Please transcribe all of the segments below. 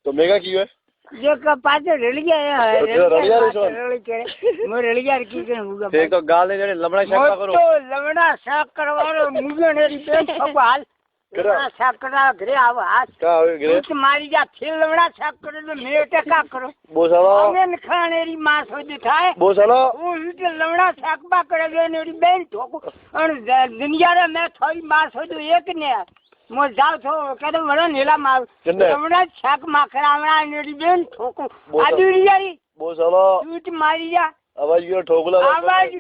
तो मेगा क्यों है जो पाँच रलिया है रलिया रे सोन मैं रलिया की के मुगा एक तो गाल ने जड़े लमड़ा शाक करो तो लमड़ा शाक करवारो मुगे नेरी बेन सब हाल लमड़ा शाक करा घरे आव हाथ का हो गरे कुछ मारी जा फिर लमड़ा शाक करे तो मेरे टका करो बो सालो हमें खानेरी मां सो दिखाए बो सालो वो इते लमड़ा शाक बा करे नेरी बेन ठोको और दुनिया रे मैं थोड़ी मां सो दो एक ने मो जाओ तो कदम वड़ा नीला मार लमड़ा शाक माखरावड़ा नेरी बेन ठोको आदुरी जाई बो सालो टूट मारी जा आवाज यो ठोकला आवाज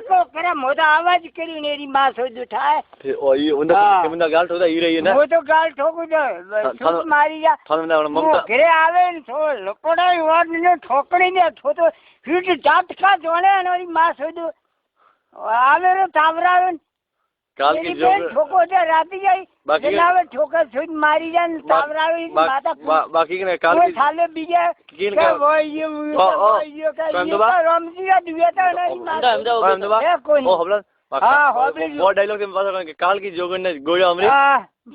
को करे मोदा आवाज करी नेरी मां सो उठाए फिर ओ ये उन्हें केमना गाल ठोदा ही रही है ना वो तो गाल ठोकू दो ठोक मारी जा थाने ना ममता घरे आवे न तो लपड़ाई वार ने ठोकड़ी ने तो फिर जात का जोने नोरी मां सो आवे रे तावरावे काल की जो ठोको दे राती जाई जनावे ठोकर छुट मारी जान तावरावे माता बाकी के काल की साले बीजे गिन का वो ये का रामजी का दुआ तो नहीं माता ओ हबला हां होबली वो डायलॉग में बात करेंगे काल की जोगन ने गोया हमरे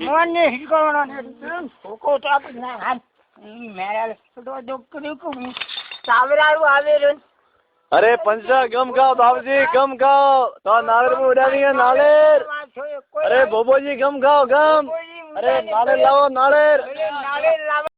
मोहन ने हिट करना ने ठोको तो आप ना हां मेरा तो डॉक्टर को तावरावे आवे रे अरे पंचा गम खाओ बाबूजी गम खाओ तो नालेर में उड़ानी है नालेर अरे बोबो जी गम खाओ गम अरे नालेर लाओ नालेर लाओ